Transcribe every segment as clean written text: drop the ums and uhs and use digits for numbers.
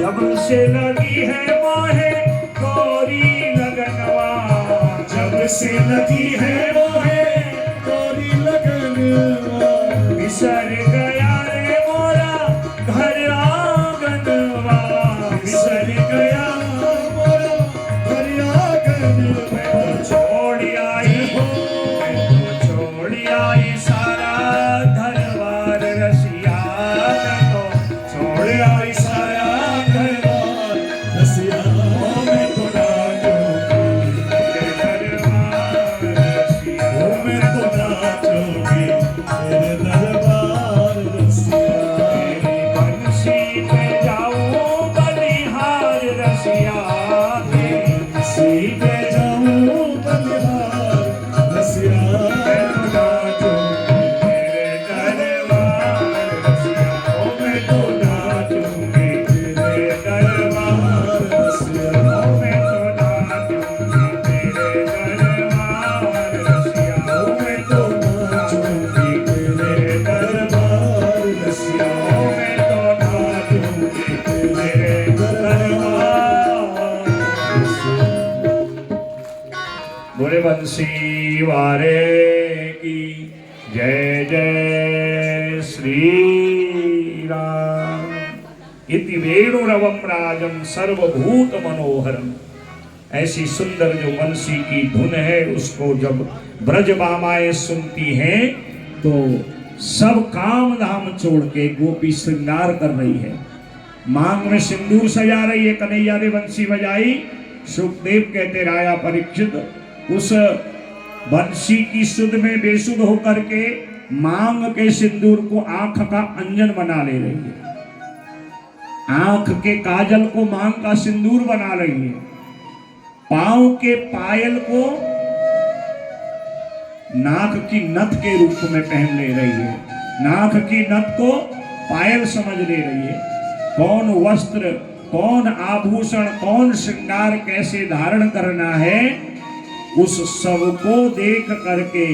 जब से लगी है मोहे गोरी लगनवा, जब से लगी है मोहे गोरी लगनवा, बिसर गया रे मोरा घर आंगनवा, बिसर गया मोरा घर आंगनवा। छोड़ आई हो, छोड़ आई सारा घरवार रसिया, तो छोड़ आई सारा घरवार रसिया, मैं तो नाचूंगी तेरे दरबार रसिया, मैं तो नाचूंगी तेरे दरबार रसिया। तेरी बंसी पे जाऊं बलिहार रसिया, तेरी बंसी पे जाऊं बलिहार रसिया, मैं तो नाचूंगी तेरे दरबार रसिया, ओ मैं तो नाचूंगी तेरे दरबार रसिया, मैं तो नाचूंगी तेरे दरबार रसिया, मैं तो नाचूंगी तेरे दरबार रसिया, मैं तो नाचूंगी तेरे बोले बंसी वारे की जय जय श्री राम। इति वेणुरवम राजम सर्वभूत मनोहरम। ऐसी सुंदर जो बंसी की धुन है उसको जब ब्रजबामाएं सुनती हैं तो सब काम धाम छोड़ के गोपी श्रृंगार कर रही है, मांग में सिंदूर सजा रही है। कन्हैया ने बंसी बजाई। सुखदेव कहते राजा परीक्षित उस बंसी की सुध में बेसुध होकर के मांग के सिंदूर को आंख का अंजन बना ले रही है, आंख के काजल को मांग का सिंदूर बना रही है, पांव के पायल को नाक की नथ के रूप में पहन ले रही है, नाक की नथ को पायल समझ ले रही है। कौन वस्त्र, कौन आभूषण, कौन श्रृंगार कैसे धारण करना है, उस सब को देख करके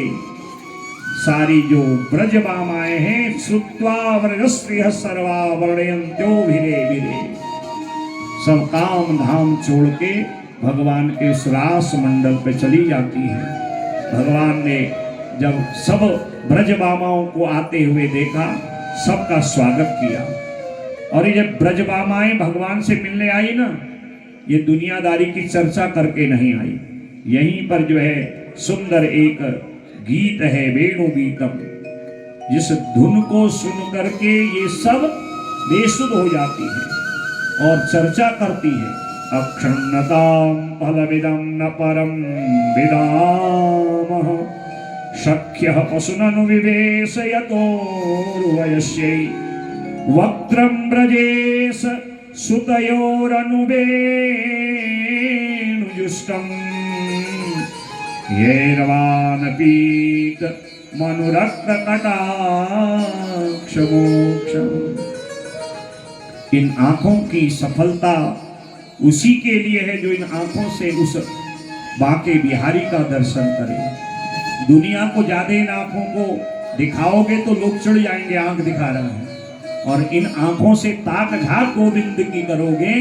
सारी जो ब्रजबामाएं हैं श्रुत्वा व्रजस्त्रियः सर्वा वर्णयन्त्यो भिरे भिरे, सब काम धाम छोड़ के भगवान के उस रास मंडल पे चली जाती है। भगवान ने जब सब ब्रजबामाओं को आते हुए देखा, सबका स्वागत किया। और ये जब ब्रजबामाएं भगवान से मिलने आई ना, ये दुनियादारी की चर्चा करके नहीं आई, यहीं पर जो है सुंदर एक गीत है वेणु गीतम, जिस धुन को सुन करके ये सब बेसुध हो जाती है और चर्चा करती है। अक्षण्णतां फलविदं न परं विदामः, शक्यः पशुननु विवेशयतो वयस्यै, वक्त्रं ब्रजेश सुतयोरनुवेणुजुष्टम्, येरवानपीत मनुरक्त कटाक्ष मोक्षम्। इन आंखों की सफलता उसी के लिए है जो इन आंखों से उस बाके बिहारी का दर्शन करे। दुनिया को ज्यादा इन आंखों को दिखाओगे तो लोग चिढ़ जाएंगे, आंख दिखा रहा है, और इन आंखों से ताक झाक गोविंद की करोगे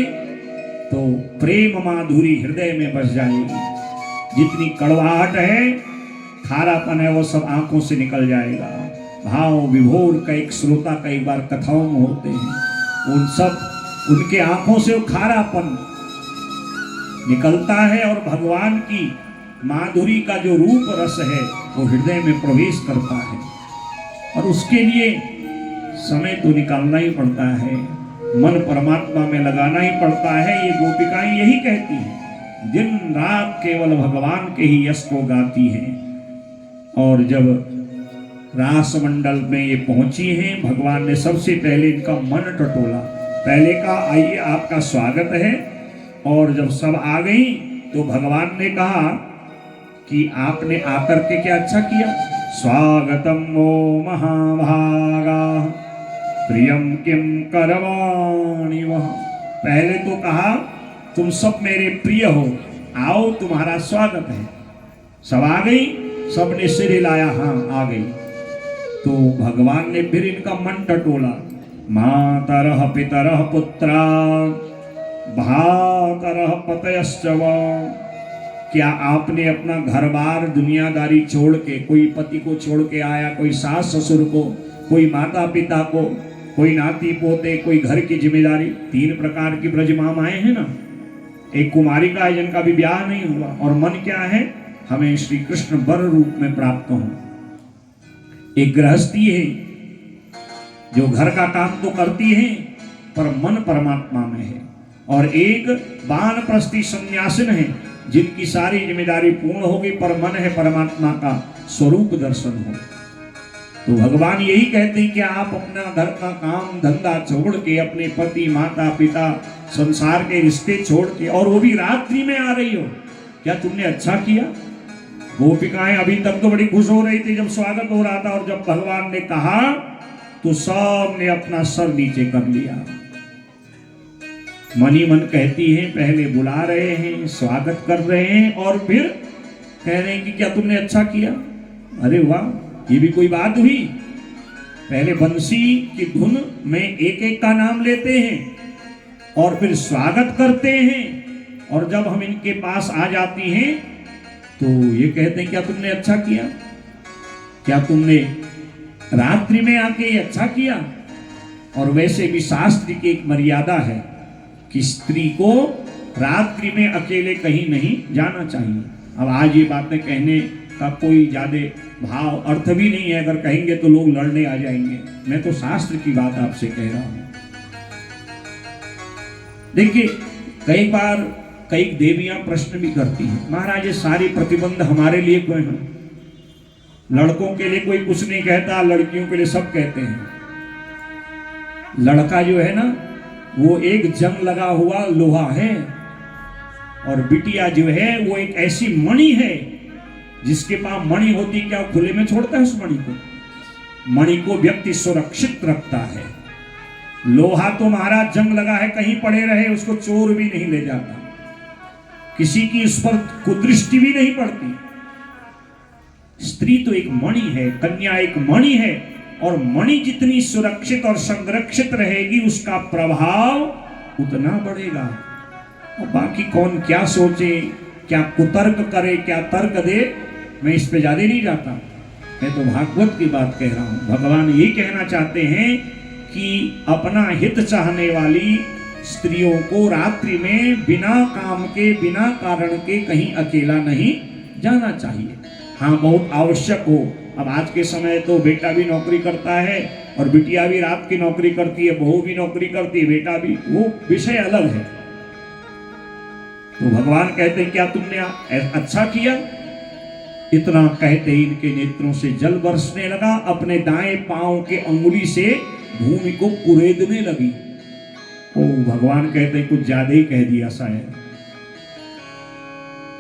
तो प्रेम माधुरी हृदय में बस जाएगी। जितनी कड़वाहट है, खारापन है, वो सब आंखों से निकल जाएगा। भाव विभोर कई श्रोता कई बार कथाओं में होते हैं, उन सब उनके आंखों से वो खारापन निकलता है और भगवान की माधुरी का जो रूप रस है वो हृदय में प्रवेश करता है। और उसके लिए समय तो निकालना ही पड़ता है, मन परमात्मा में लगाना ही पड़ता है। ये गोपिकाएं यही कहती हैं, दिन रात केवल भगवान के ही यश को गाती हैं। और जब रास मंडल में ये पहुंची हैं, भगवान ने सबसे पहले इनका मन टटोला, पहले कहा आइए आपका स्वागत है। और जब सब आ गई तो भगवान ने कहा कि आपने आकर के क्या अच्छा किया। स्वागतम वो महाभागा प्रियम किम करवाणि वह। पहले तो कहा तुम सब मेरे प्रिय हो, आओ तुम्हारा स्वागत है। सब आ गई, सबने सिर हिलाया, हाँ आ गई। तो भगवान ने फिर इनका मन टटोला। मातरः पितरः पुत्रा भातरः पतयश्च वा। क्या आपने अपना घर बार दुनियादारी छोड़ के, कोई पति को छोड़ के आया, कोई सास ससुर को, कोई माता पिता को, कोई नाती पोते, कोई घर की जिम्मेदारी, 3 प्रकार की ब्रज मामाएं हैं ना। एक कुमारिका है जिनका भी ब्याह नहीं हुआ, और मन क्या है, हमें श्री कृष्ण वर रूप में प्राप्त हो। एक गृहस्थी है जो घर का काम तो करती है पर मन परमात्मा में है, और एक वानप्रस्थी सन्यासिन है जिनकी सारी जिम्मेदारी पूर्ण होगी पर मन है परमात्मा का स्वरूप दर्शन हो। तो भगवान यही कहते हैं कि आप अपना घर का काम धंधा छोड़ के, अपने पति माता पिता संसार के रिश्ते छोड़ के, और वो भी रात्रि में आ रही हो, क्या तुमने अच्छा किया? गोपिकाएं अभी तक तो बड़ी खुश हो रही थी जब स्वागत हो रहा था, और जब भगवान ने कहा तो सब ने अपना सर नीचे कर लिया। मनी मन कहती हैं, पहले बुला रहे हैं, स्वागत कर रहे हैं, और फिर कह रहे हैं कि क्या तुमने अच्छा किया। अरे वाह, ये भी कोई बात हुई। पहले बंसी की धुन में एक एक का नाम लेते हैं और फिर स्वागत करते हैं, और जब हम इनके पास आ जाती हैं तो ये कहते हैं क्या तुमने अच्छा किया, क्या तुमने रात्रि में आके ये अच्छा किया। और वैसे भी शास्त्र की एक मर्यादा है कि स्त्री को रात्रि में अकेले कहीं नहीं जाना चाहिए। अब आज ये बातें कहने का कोई ज्यादा भाव अर्थ भी नहीं है, अगर कहेंगे तो लोग लड़ने आ जाएंगे। मैं तो शास्त्र की बात आपसे कह रहा हूं। देखिए, कई बार कई देवियां प्रश्न भी करती हैं, महाराज ये सारी प्रतिबंध हमारे लिए क्यों है? लड़कों के लिए कोई कुछ नहीं कहता, लड़कियों के लिए सब कहते हैं। लड़का जो है ना वो एक जंग लगा हुआ लोहा है, और बिटिया जो है वो एक ऐसी मणि है जिसके पास मणि होती, क्या खुले में छोड़ता है उस मणि को? मणि को व्यक्ति सुरक्षित रखता है। लोहा तो महाराज जंग लगा है, कहीं पड़े रहे उसको चोर भी नहीं ले जाता, किसी की उस पर कुदृष्टि भी नहीं पड़ती। स्त्री तो एक मणि है, कन्या एक मणि है, और मणि जितनी सुरक्षित और संरक्षित रहेगी उसका प्रभाव उतना बढ़ेगा। और बाकी कौन क्या सोचे, क्या कुतर्क करे, क्या तर्क दे, मैं इस पे ज्यादा नहीं जाता। मैं तो भागवत की बात कह रहा हूं। भगवान ये कहना चाहते हैं कि अपना हित चाहने वाली स्त्रियों को रात्रि में बिना काम के, बिना कारण के कहीं अकेला नहीं जाना चाहिए। हाँ, बहुत आवश्यक हो। अब आज के समय तो बेटा भी नौकरी करता है और बिटिया भी रात की नौकरी करती है, बहू भी नौकरी करती है, बेटा भी, वो विषय अलग है। तो भगवान कहते हैं क्या तुमने अच्छा किया? इतना कहते ही इनके नेत्रों से जल बरसने लगा, अपने दाएं पांव के अंगुली से भूमि को कुरेदने लगी। ओ भगवान कहते हैं कुछ ज्यादा ही कह दिया शायद।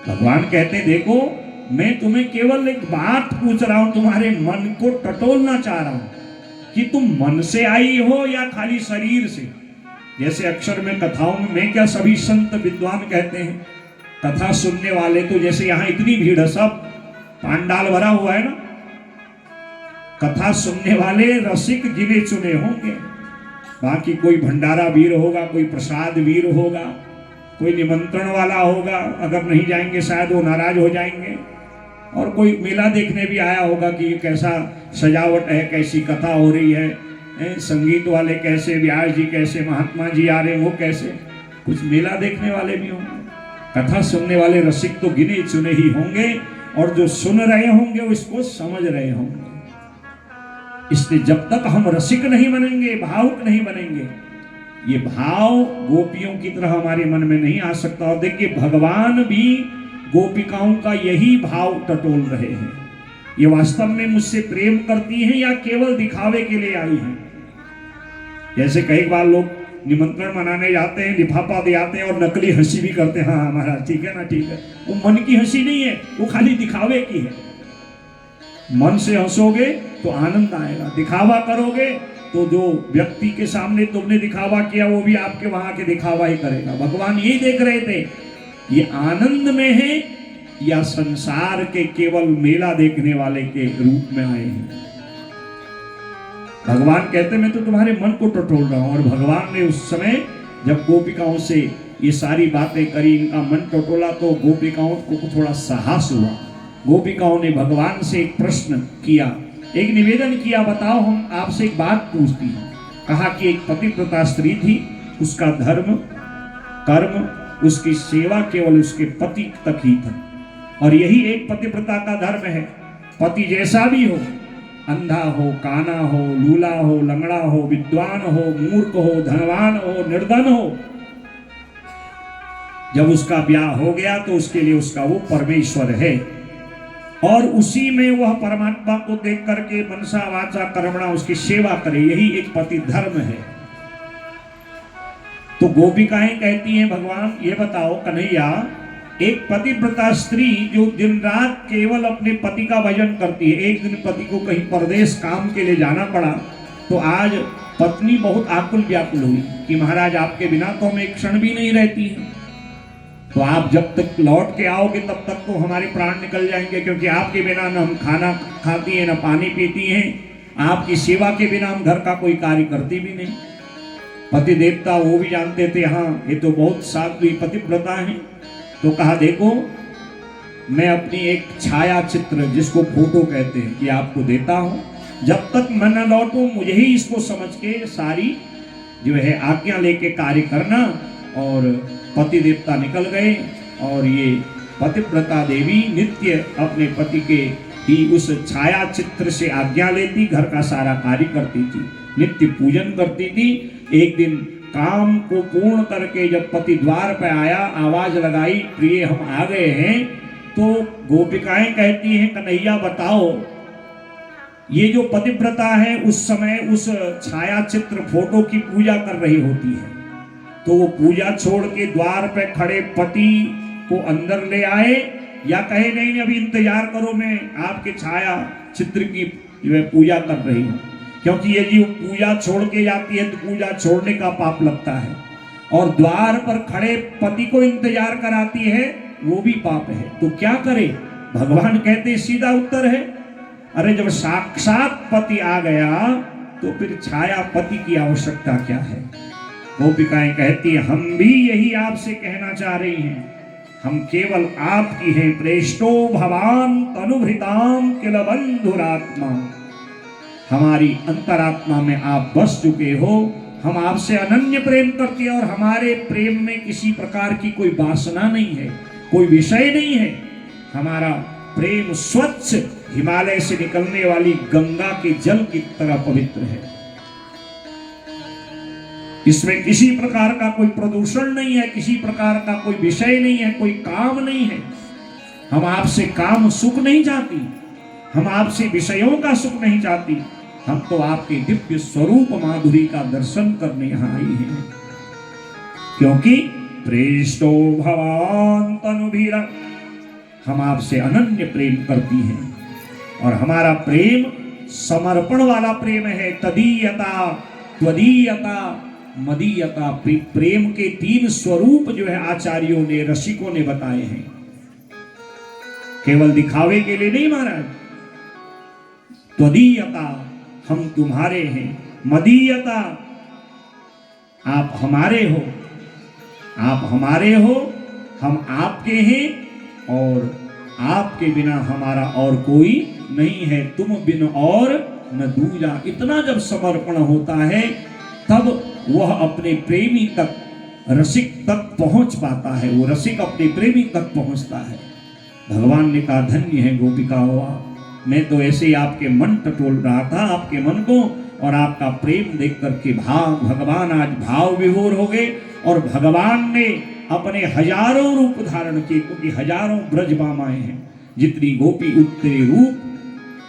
भगवान कहते हैं देखो, मैं तुम्हें केवल एक बात पूछ रहा हूं, तुम्हारे मन को टटोलना चाह रहा हूं कि तुम मन से आई हो या खाली शरीर से। जैसे अक्षर में कथाओं में, मैं क्या सभी संत विद्वान कहते हैं, कथा सुनने वाले तो जैसे यहाँ इतनी भीड़ है, सब पांडाल भरा हुआ है ना, कथा सुनने वाले रसिक गिने चुने होंगे। बाकी कोई भंडारा वीर होगा, कोई प्रसाद वीर होगा, कोई निमंत्रण वाला होगा, अगर नहीं जाएंगे शायद वो नाराज हो जाएंगे। और कोई मेला देखने भी आया होगा कि ये कैसा सजावट है, कैसी कथा हो रही है, संगीत वाले कैसे, व्यास जी कैसे, महात्मा जी आ रहे हैं वो कैसे, कुछ मेला देखने वाले भी होंगे। कथा सुनने वाले रसिक तो गिने चुने ही होंगे, और जो सुन रहे होंगे वो इसको समझ रहे होंगे। इसलिए जब तक हम रसिक नहीं बनेंगे, भावुक नहीं बनेंगे, ये भाव गोपियों की तरह हमारे मन में नहीं आ सकता। और देखिए, भगवान भी गोपिकाओं का यही भाव टटोल रहे हैं। ये वास्तव में मुझसे प्रेम करती हैं या केवल दिखावे के लिए आई हैं? जैसे कई बार लोग निमंत्रण मनाने जाते हैं, लिफाफा दे आते हैं और नकली हंसी भी करते हैं, हाँ हमारा ठीक है ना, ठीक है। वो मन की हंसी नहीं है, वो खाली दिखावे की है। मन से हंसोगे तो आनंद आएगा, दिखावा करोगे तो जो व्यक्ति के सामने तुमने दिखावा किया वो भी आपके वहां के दिखावा ही करेगा। भगवान यही देख रहे थे, ये आनंद में है या संसार के केवल मेला देखने वाले के रूप में आए हैं। भगवान कहते मैं तो तुम्हारे मन को टटोल रहा हूं। और भगवान ने उस समय जब गोपिकाओं से ये सारी बातें करी, इनका मन टटोला, तो गोपिकाओं को थोड़ा साहस हुआ। गोपिकाओं ने भगवान से एक प्रश्न किया, एक निवेदन किया, बताओ हम आपसे एक बात पूछती हैं। कहा कि एक पतिव्रता स्त्री थी, उसका धर्म कर्म उसकी सेवा केवल उसके पति तक ही था, और यही एक पतिव्रता का धर्म है। पति जैसा भी हो, अंधा हो, काना हो, लूला हो, लंगड़ा हो, विद्वान हो, मूर्ख हो, धनवान हो, निर्धन हो, जब उसका ब्याह हो गया तो उसके लिए उसका वो परमेश्वर है, और उसी में वह परमात्मा को देख करके मनसा वाचा कर्मणा उसकी सेवा करे, यही एक पति धर्म है। तो गोपिकाएं कहती हैं, भगवान ये बताओ कन्हैया, एक पतिव्रता स्त्री जो दिन रात केवल अपने पति का भजन करती है, एक दिन पति को कहीं परदेश काम के लिए जाना पड़ा, तो आज पत्नी बहुत आकुल व्याकुल हुई कि महाराज आपके बिना तो हम एक क्षण भी नहीं रहती है, तो आप जब तक लौट के आओगे तब तक तो हमारे प्राण निकल जाएंगे, क्योंकि आपके बिना न हम खाना खाती हैं न पानी पीती हैं, आपकी सेवा के बिना हम घर का कोई कार्य करती भी नहीं। पति देवता वो भी जानते थे, हाँ ये तो बहुत साध्वी पतिव्रता है। तो कहा देखो, मैं अपनी एक छाया चित्र, जिसको फोटो कहते हैं, कि आपको देता हूं, जब तक मैं न लौटूं मुझे ही इसको समझ के सारी जो है आज्ञा लेके कार्य करना। और पति देवता निकल गए, और ये पतिव्रता देवी नित्य अपने पति के ही उस छाया चित्र से आज्ञा लेती, घर का सारा कार्य करती थी, नित्य पूजन करती थी। एक दिन काम को पूर्ण करके जब पति द्वार पर आया, आवाज लगाई, प्रिय हम आ गए हैं, तो गोपिकाएं कहती हैं, कन्हैया बताओ, ये जो पतिव्रता है उस समय उस छाया चित्र फोटो की पूजा कर रही होती है, तो वो पूजा छोड़ के द्वार पे खड़े पति को अंदर ले आए, या कहे नहीं अभी इंतजार करो, मैं आपके छाया चित्र की पूजा कर रही हूँ, क्योंकि ये जी पूजा छोड़ के जाती है तो पूजा छोड़ने का पाप लगता है, और द्वार पर खड़े पति को इंतजार कराती है वो भी पाप है। तो क्या करे? भगवान कहते सीधा उत्तर है, अरे जब साक्षात पति आ गया तो फिर छाया पति की आवश्यकता क्या है। गोपिकाएं कहती है, हम भी यही आपसे कहना चाह रही हैं, हम केवल आपकी हैं, प्रेष्टो भवान तनुभृताम किल बंधुरात्मा, हमारी अंतरात्मा में आप बस चुके हो, हम आपसे अनन्य प्रेम करते हैं, और हमारे प्रेम में किसी प्रकार की कोई वासना नहीं है, कोई विषय नहीं है, हमारा प्रेम स्वच्छ हिमालय से निकलने वाली गंगा के जल की तरह पवित्र है, इसमें किसी प्रकार का कोई प्रदूषण नहीं है, किसी प्रकार का कोई विषय नहीं है, कोई काम नहीं है। हम आपसे काम सुख नहीं चाहती, हम आपसे विषयों का सुख नहीं चाहती, हम तो आपके दिव्य स्वरूप माधुरी का दर्शन करने यहाँ आई हैं। क्योंकि प्रेष्टो भवान तनुभीरा, हम आपसे अनन्य प्रेम करती हैं, और हमारा प्रेम समर्पण वाला प्रेम है। तदीयता, त्वदीयता, मदीयता। प्रेम के 3 स्वरूप जो है आचार्यों ने, रसिकों ने बताए हैं, केवल दिखावे के लिए नहीं महाराज। त्वदीयता, हम तुम्हारे हैं, मदीयता, आप हमारे हो, आप हमारे हो, हम आपके हैं, और आपके बिना हमारा और कोई नहीं है, तुम बिन और न दूजा। इतना जब समर्पण होता है तब वह अपने प्रेमी तक, रसिक तक पहुंच पाता है, वो रसिक अपने प्रेमी तक पहुंचता है। भगवान ने कहा, धन्य है गोपिकाओं, मैं तो ऐसे ही आपके मन टटोल रहा था, आपके मन को, और आपका प्रेम देख करके भगवान आज भाव विभोर हो गए, और भगवान ने अपने हजारों रूप धारण किए, क्योंकि हजारों ब्रज मामाएं हैं, जितनी गोपी उतने रूप,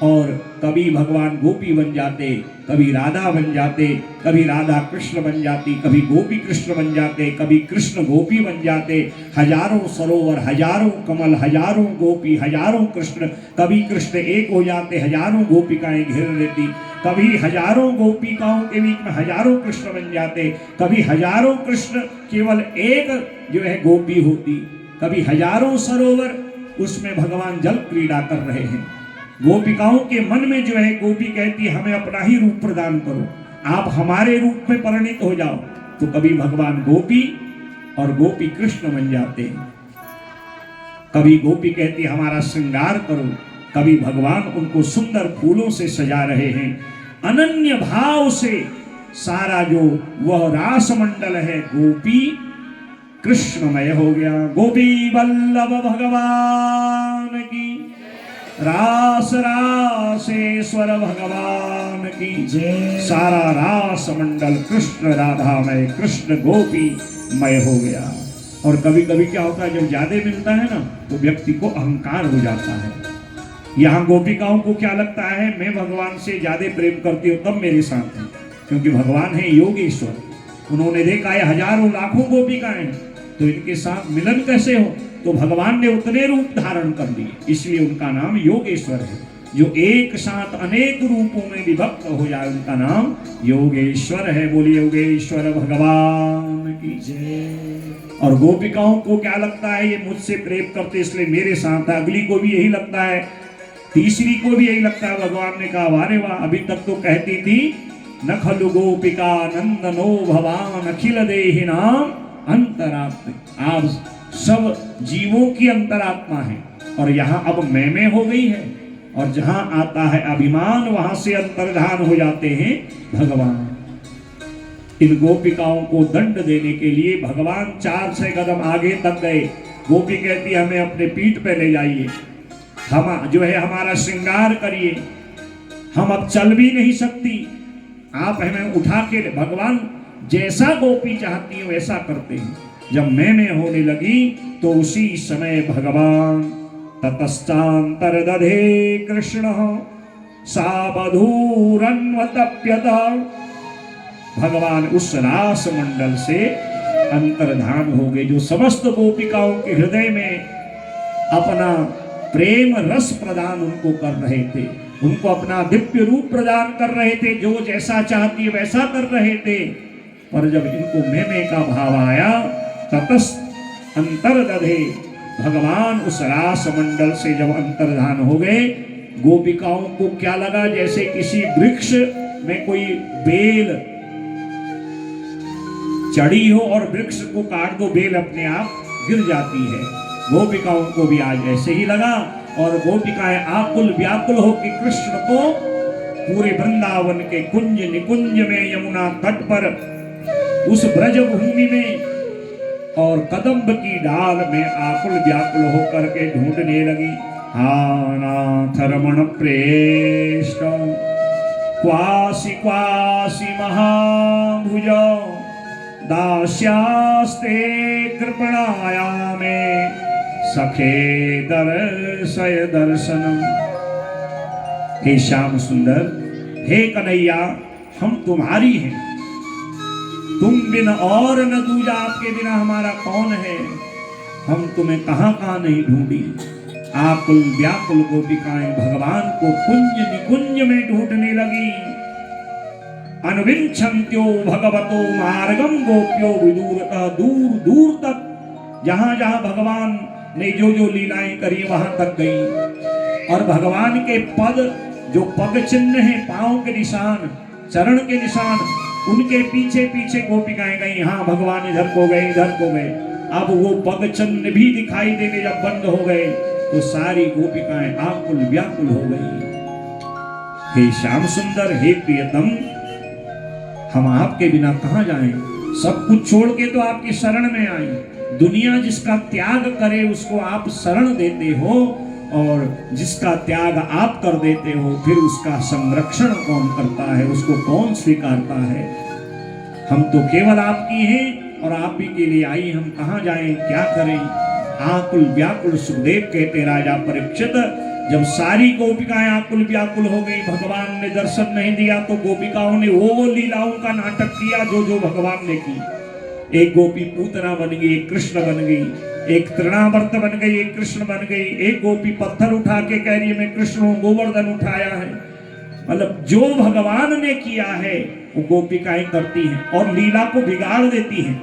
और कभी भगवान गोपी बन जाते, कभी राधा बन जाते, कभी राधा कृष्ण बन जाती, कभी गोपी कृष्ण बन जाते, कभी कृष्ण गोपी बन जाते। हजारों सरोवर, हजारों कमल, हजारों गोपी, हजारों कृष्ण, कभी कृष्ण एक हो जाते, हजारों गोपिकाएं घेर लेती, कभी हजारों गोपिकाओं के बीच में हजारों कृष्ण बन जाते, कभी हजारों कृष्ण केवल एक जो है गोपी होती, कभी हजारों सरोवर, उसमें भगवान जल क्रीड़ा कर रहे हैं। गोपिकाओं के मन में जो है गोपी कहती है, हमें अपना ही रूप प्रदान करो, आप हमारे रूप में परिणित हो जाओ। तो कभी भगवान गोपी, और गोपी कृष्ण बन जाते हैं। कभी गोपी कहती हमारा श्रृंगार करो, कभी भगवान उनको सुंदर फूलों से सजा रहे हैं। अनन्य भाव से सारा जो वह रास मंडल है गोपी कृष्णमय हो गया। गोपी वल्लभ भगवान की, रास रासेश्वर भगवान की जय। सारा रास मंडल कृष्ण राधामय, कृष्ण गोपी मय हो गया। और कभी कभी क्या होता है, जब ज्यादा मिलता है ना तो व्यक्ति को अहंकार हो जाता है। यहाँ गोपिकाओं को क्या लगता है, मैं भगवान से ज्यादा प्रेम करती हूँ तब मेरे साथ है, क्योंकि भगवान है योगेश्वर। उन्होंने देखा है हजारों लाखों गोपिकाएं, तो इनके साथ मिलन कैसे हो, तो भगवान ने उतने रूप धारण कर लिए, इसलिए उनका नाम योगेश्वर है। जो एक साथ अनेक रूपों में विभक्त हो जाए उनका नाम योगेश्वर है। बोलिए योगेश्वर भगवान की जय। और गोपिकाओं को क्या लगता है, ये मुझसे प्रेम करते इसलिए मेरे साथ है। अगली को भी यही लगता है, तीसरी को भी यही लगता है। भगवान ने कहा वारे वाह, अभी तक तो कहती थी न खलु गोपिका नंदनो भवान अखिल देहि नाम अंतरात्मा। आप सब जीवों की अंतरात्मा है और यहाँ अब मैं हो गई है। और जहां आता है अभिमान वहां से अंतर्धान हो जाते हैं भगवान। इन गोपिकाओं को दंड देने के लिए भगवान 4-6 कदम आगे तक गए। गोपी कहती हमें अपने पीठ पे ले जाइए, हम जो है हमारा श्रृंगार करिए, हम अब चल भी नहीं सकती, आप हमें उठा के। भगवान जैसा गोपी चाहती है वैसा करते हैं। जब मैं होने लगी तो उसी समय भगवान ततश्चांतर दधे कृष्ण सावधूरन्वतप्यत। भगवान उस रास मंडल से अंतर्धान हो गए, जो समस्त गोपिकाओं के हृदय में अपना प्रेम रस प्रदान उनको कर रहे थे, उनको अपना दिव्य रूप प्रदान कर रहे थे, जो जैसा चाहती वैसा कर रहे थे। पर जब इनको मैं का भाव आया, ततस् अंतर दधे, भगवान उस रास मंडल से जब अंतर्धान हो गए, गोपिकाओं को क्या लगा जैसे किसी वृक्ष में कोई बेल चढ़ी हो और वृक्ष को काट दो, बेल अपने आप गिर जाती है। गोपिकाओं को भी आज ऐसे ही लगा और गोपिकाएं आकुल व्याकुल होकर कृष्ण को पूरे वृंदावन के कुंज निकुंज में, यमुना तट पर, उस ब्रज भूमि में और कदम्ब की डाल में आकुल व्याकुल होकर के ढूंढने लगी। हा नाथ रमण प्रेष्ठ क्वासी क्वासी महाभुज दास्यास्ते कृपणाया में सखे दर्शय दर्शनम। हे श्याम सुंदर, हे कन्हैया, हम तुम्हारी हैं, तुम बिन और न दूजा, आपके बिना हमारा कौन है। हम तुम्हें कहां कहां नहीं ढूंढी। आकुल व्याकुल गोपिकाएं भगवान को कुंज निकुंज में ढूंढने लगी। अनविंछन्त्यो भगवतो मार्गम गोप्यो विदूरतः, दूर दूर तक जहां जहां भगवान ने जो जो लीलाएं करी वहां तक गई। और भगवान के पद, जो पग चिन्ह है, पांव के निशान, चरण के निशान, उनके पीछे पीछे गोपिकाएं गई। हाँ, भगवान इधर को गए, इधर को गए। अब वो पग चिन्ह भी दिखाई देने जब बंद हो गए तो सारी गोपिकाएं आकुल व्याकुल हो गई। हे श्याम सुंदर, हे प्रियतम, हम आपके बिना कहां जाएं। सब कुछ छोड़ के तो आपकी शरण में आई। दुनिया जिसका त्याग करे उसको आप शरण देते हो, और जिसका त्याग आप कर देते हो फिर उसका संरक्षण कौन करता है, उसको कौन स्वीकारता है। हम तो केवल आपकी हैं और आप ही के लिए आई, हम कहां जाएं, क्या करें। आकुल व्याकुल सुखदेव कहते राजा परीक्षित, जब सारी गोपिकाएं आकुल व्याकुल हो गई, भगवान ने दर्शन नहीं दिया, तो गोपिकाओं ने वो लीलाओं का नाटक किया जो जो भगवान ने की। एक गोपी पूतना बन गई, एक कृष्ण बन गई, एक तृणावर्त बन गई, एक कृष्ण बन गई। एक गोपी पत्थर उठा के कह रही है मैं कृष्ण हूं, गोवर्धन उठाया है। मतलब जो भगवान ने किया है वो गोपिकाएं करती हैं और लीला को बिगाड़ देती हैं,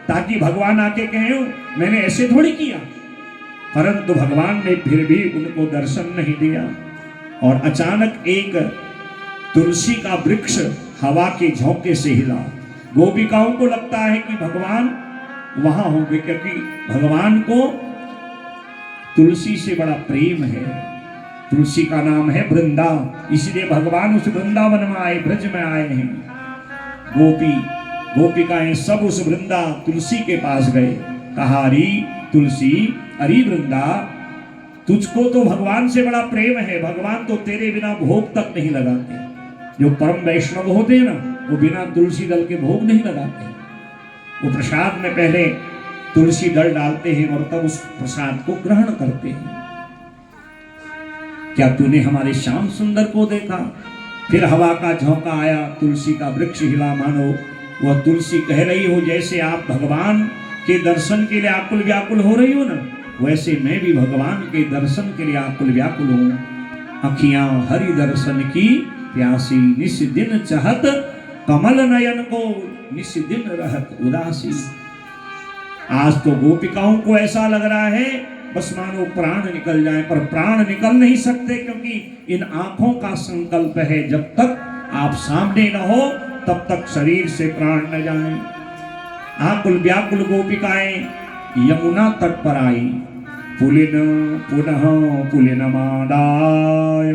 ताकि भगवान आके कहें मैंने ऐसे थोड़ी किया। परंतु भगवान ने फिर भी उनको दर्शन नहीं दिया। और अचानक एक तुलसी का वृक्ष हवा के झोंके से हिला। गोपिकाओं को लगता है कि भगवान वहां होंगे, क्योंकि भगवान को तुलसी से बड़ा प्रेम है। तुलसी का नाम है वृंदा, इसलिए भगवान उस वृंदावन में आए, ब्रज में आए हैं। गोपिकाएं सब उस वृंदा तुलसी के पास गए, कहा अरे तुलसी, अरे वृंदा, तुझको तो भगवान से बड़ा प्रेम है, भगवान तो तेरे बिना भोग तक नहीं लगाते। जो परम वैष्णव होते हैं ना, वो बिना तुलसी दल के भोग नहीं लगाते। वो प्रसाद में पहले तुलसी दल डालते हैं और तब उस प्रसाद को ग्रहण करते हैं। क्या तूने हमारे श्याम सुंदर को देखा? फिर हवा का झोंका आया, तुलसी का वृक्ष हिला, मानो वह तुलसी कह रही हो जैसे आप भगवान के दर्शन के लिए आकुल व्याकुल हो रही हो ना, वैसे मैं भी भगवान के दर्शन के लिए आकुल व्याकुल हूं। अखियां हरि दर्शन की प्यासी, निस दिन चाहत कमल नयन को, निस दिन रहत उदासी। आज तो गोपिकाओं को ऐसा लग रहा है बस मानो प्राण निकल जाए, पर प्राण निकल नहीं सकते, क्योंकि इन आंखों का संकल्प है जब तक आप सामने न हो तब तक शरीर से प्राण न जाए। आकुल व्याकुल गोपिकाएं यमुना तट पर आई, पुलिन पुनः पुलिनमादाय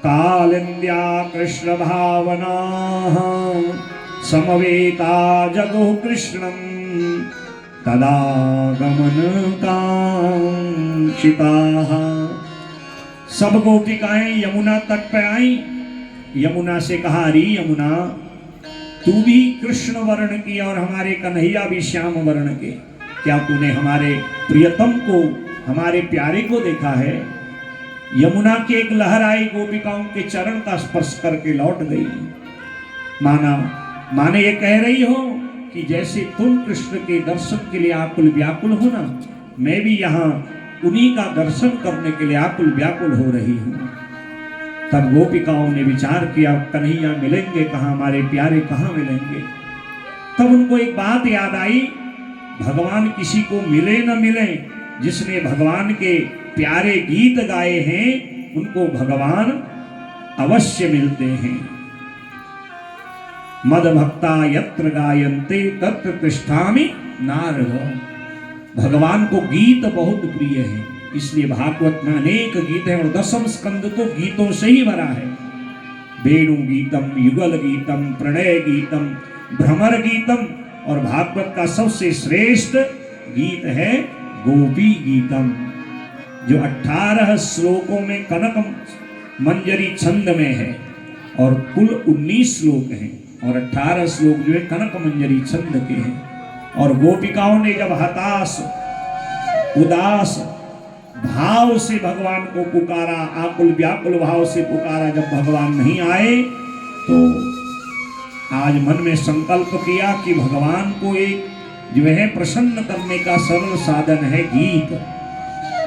कालिंद्या कृष्ण भावना समवेता जगो कृष्णम तदा गमन कांक्षिता। सब गोपिकाएं यमुना तट पर आई। यमुना से कहा अरे यमुना, तू भी कृष्ण वर्ण की और हमारे कन्हैया भी श्याम वर्ण के, क्या तूने हमारे प्रियतम को, हमारे प्यारे को देखा है? यमुना की एक लहर आई, गोपिकाओं के चरण का स्पर्श करके लौट गई। माने ये कह रही हो कि जैसे तुम कृष्ण के दर्शन के लिए आकुल व्याकुल हो ना, मैं भी यहाँ उन्हीं का दर्शन करने के लिए आकुल व्याकुल हो रही हूँ। तब गोपिकाओं ने विचार किया, कन्हैया मिलेंगे कहाँ, हमारे प्यारे कहाँ मिलेंगे? तब उनको एक बात याद आई, भगवान किसी को मिले न मिले, जिसने भगवान के प्यारे गीत गाए हैं उनको भगवान अवश्य मिलते हैं। मद भक्ता यत्र गायन्ते तत्र तिष्ठामि नारद। भगवान को गीत बहुत प्रिय है, इसलिए भागवत में अनेक गीत हैं और 10वें स्कंद तो गीतों से ही भरा है। वेणु गीतम, युगल गीतम, प्रणय गीतम, भ्रमर गीतम, और भागवत का सबसे श्रेष्ठ गीत है गोपी गीतम, जो 18 श्लोकों में कनक मंजरी छंद में है और कुल 19 श्लोक हैं और 18 श्लोक जो है कनक मंजरी छंद के हैं। और गोपिकाओं ने जब हताश उदास भाव से भगवान को पुकारा, आकुल व्याकुल भाव से पुकारा, जब भगवान नहीं आए तो आज मन में संकल्प किया कि भगवान को एक जो है प्रसन्न करने का सरल साधन है गीत।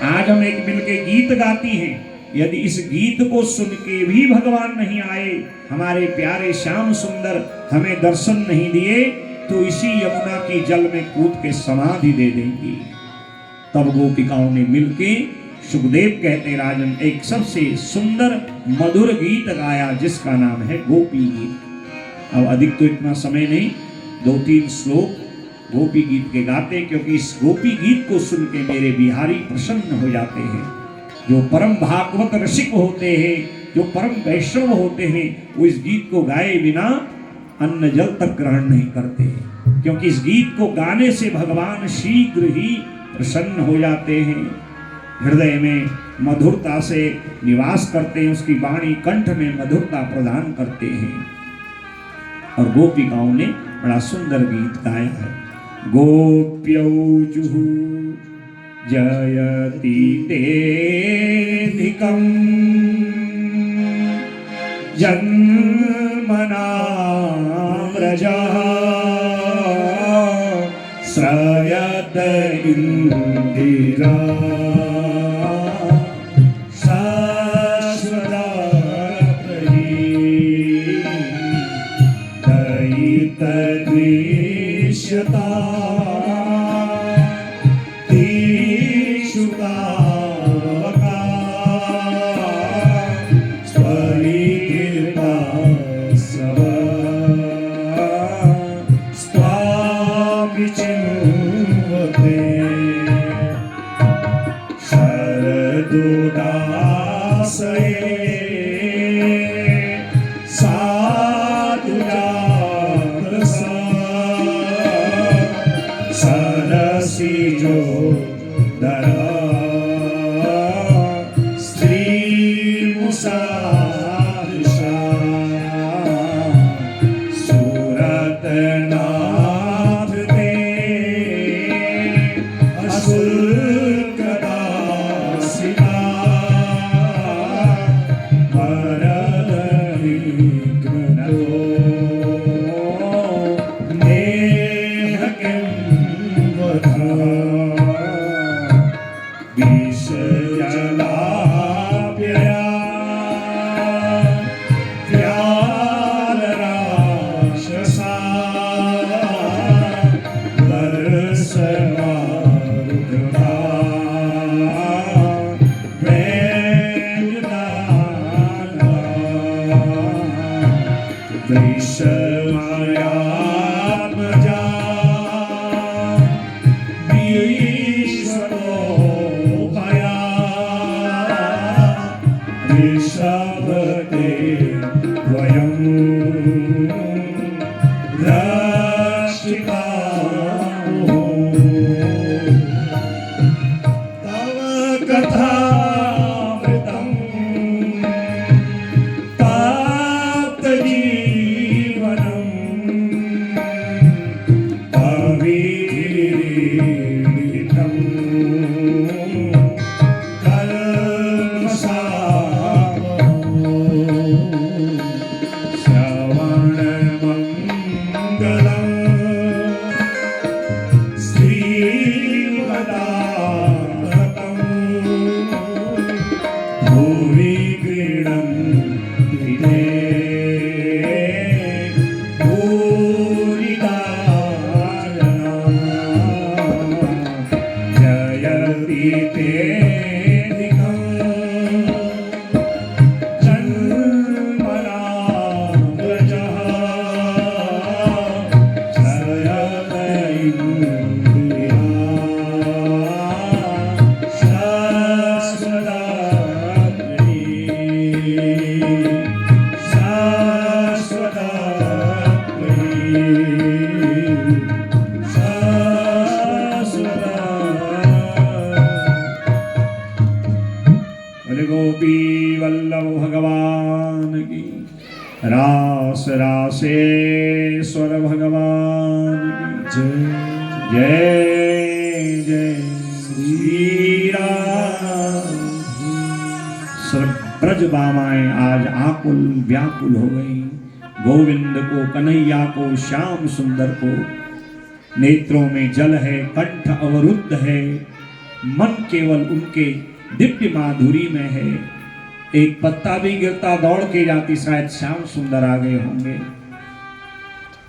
आज हम एक मिलके गीत गाती हैं, यदि इस गीत को सुन के भी भगवान नहीं आए, हमारे प्यारे श्याम सुंदर हमें दर्शन नहीं दिए, तो इसी यमुना की जल में कूद के समाधि दे देंगी। तब गोपिकाओं ने मिलके, सुखदेव कहते राजन, एक सबसे सुंदर मधुर गीत गाया जिसका नाम है गोपी गीत। अब अधिक तो इतना समय नहीं, 2-3 श्लोक गोपी गीत के गाते, क्योंकि इस गोपी गीत को सुन के मेरे बिहारी प्रसन्न हो जाते हैं। जो परम भागवत रसिक होते हैं, जो परम वैष्णव होते हैं, वो इस गीत को गाए बिना अन्न जल तक ग्रहण नहीं करते, क्योंकि इस गीत को गाने से भगवान शीघ्र ही प्रसन्न हो जाते हैं, हृदय में मधुरता से निवास करते हैं, उसकी वाणी कंठ में मधुरता प्रदान करते हैं। और गोपिकाओं ने बड़ा सुंदर गीत गाया है। गोप्यौजुः जयति तेऽधिकं जन्मना व्रजः श्रयत इन्दिरा दयितदृश्यता तीक्षुतावका स्वरिता स्व स्वामिचिन्तिता रसी जो दरा स्त्री मुसारिशा सूरत नाथ दे असुर कदा सिला रास रासेश्वर भगवान की जय जय श्री राम। ब्रज बामाएं आज आकुल व्याकुल हो गई। गोविंद को, कन्हैया को, श्याम सुंदर को नेत्रों में जल है, कंठ अवरुद्ध है, मन केवल उनके दिव्य माधुरी में है। एक पत्ता भी गिरता दौड़ के जाती, शायद श्याम सुंदर आ गए होंगे।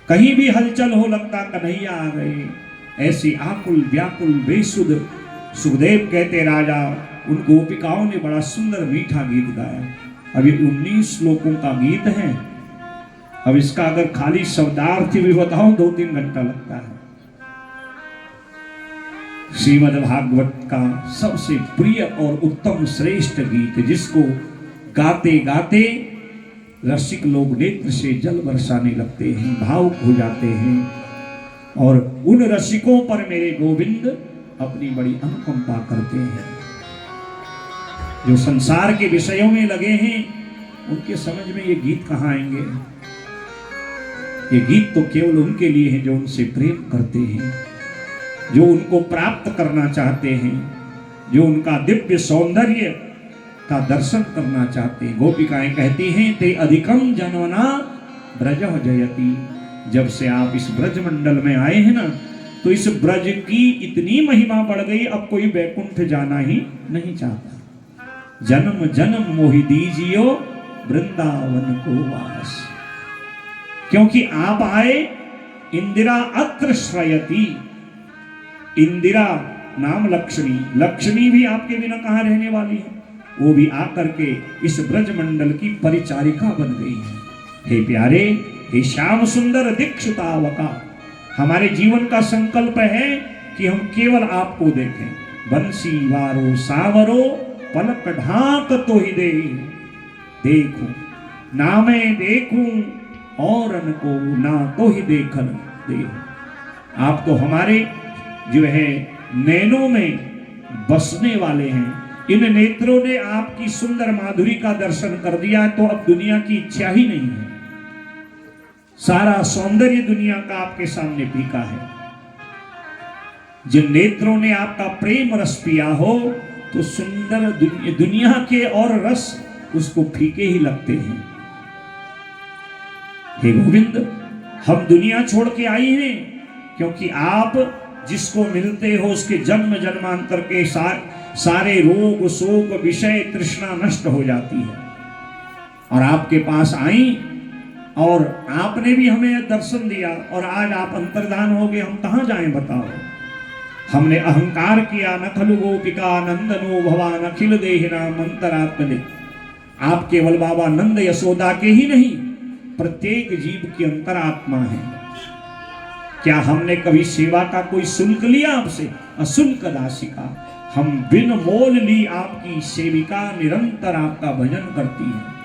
कहीं भी हलचल हो लगता कन्हैया आ गए। ऐसी आकुल व्याकुल बेसुध। सुखदेव कहते राजा, उन गोपिकाओं ने बड़ा सुंदर मीठा गीत गाया। अभी 19 श्लोकों का गीत है। अब इसका अगर खाली शब्दार्थ भी बताओ 2-3 घंटा लगता है। श्रीमद् भागवत का सबसे प्रिय और उत्तम श्रेष्ठ गीत, जिसको गाते गाते रसिक लोग नेत्र से जल बरसाने लगते हैं, भावुक हो जाते हैं। और उन रसिकों पर मेरे गोविंद अपनी बड़ी अनुकंपा करते हैं। जो संसार के विषयों में लगे हैं, उनके समझ में ये गीत कहाँ आएंगे। ये गीत तो केवल उनके लिए है जो उनसे प्रेम करते हैं, जो उनको प्राप्त करना चाहते हैं, जो उनका दिव्य सौंदर्य का दर्शन करना चाहते हैं। गोपिकाएं कहती हैं, ते अधिकम जनवना ब्रजः जयति। जब से आप इस ब्रज मंडल में आए हैं ना, तो इस ब्रज की इतनी महिमा बढ़ गई, अब कोई वैकुंठ जाना ही नहीं चाहता। जन्म जन्म मोहि दीजियो वृंदावन को वास। क्योंकि आप आए, इंदिरा अत्र श्रयति। इंदिरा नाम लक्ष्मी, लक्ष्मी भी आपके बिना कहाँ रहने वाली है। वो भी आकर के इस ब्रज मंडल की परिचारिका बन गई है। हे प्यारे, हे श्याम सुंदर दीक्षितावका, हमारे जीवन का संकल्प है कि हम केवल आपको देखें। बंसी वारो सावरो पलक ढाक तो ही दे देखूं, ना मैं देखूं और को ना तो ही देखन दे। आप तो हमारे जो है नैनों में बसने वाले हैं। इन नेत्रों ने आपकी सुंदर माधुरी का दर्शन कर दिया तो अब दुनिया की इच्छा ही नहीं है। सारा सौंदर्य दुनिया का आपके सामने फीका है। जिन नेत्रों ने आपका प्रेम रस पिया हो तो सुंदर दुनिया के और रस उसको फीके ही लगते हैं। हे गोविंद, हम दुनिया छोड़ के आई हैं क्योंकि आप जिसको मिलते हो उसके जन्म जन्मांतर के सारे रोग शोक विषय तृष्णा नष्ट हो जाती है। और आपके पास आई और आपने भी हमें दर्शन दिया और आज आप अंतर्धान हो गए, हम कहां जाएं बताओ। हमने अहंकार किया, न खलु गोपिका नंदनो भवान अखिल देहिनाम अंतरात्मने। आप केवल बाबा नंद यशोदा के ही नहीं, प्रत्येक जीव की अंतरात्मा है। क्या हमने कभी सेवा का कोई शुल्क लिया आपसे? अशुल्क दासिका, हम बिन मोल ली आपकी सेविका, निरंतर आपका भजन करती है।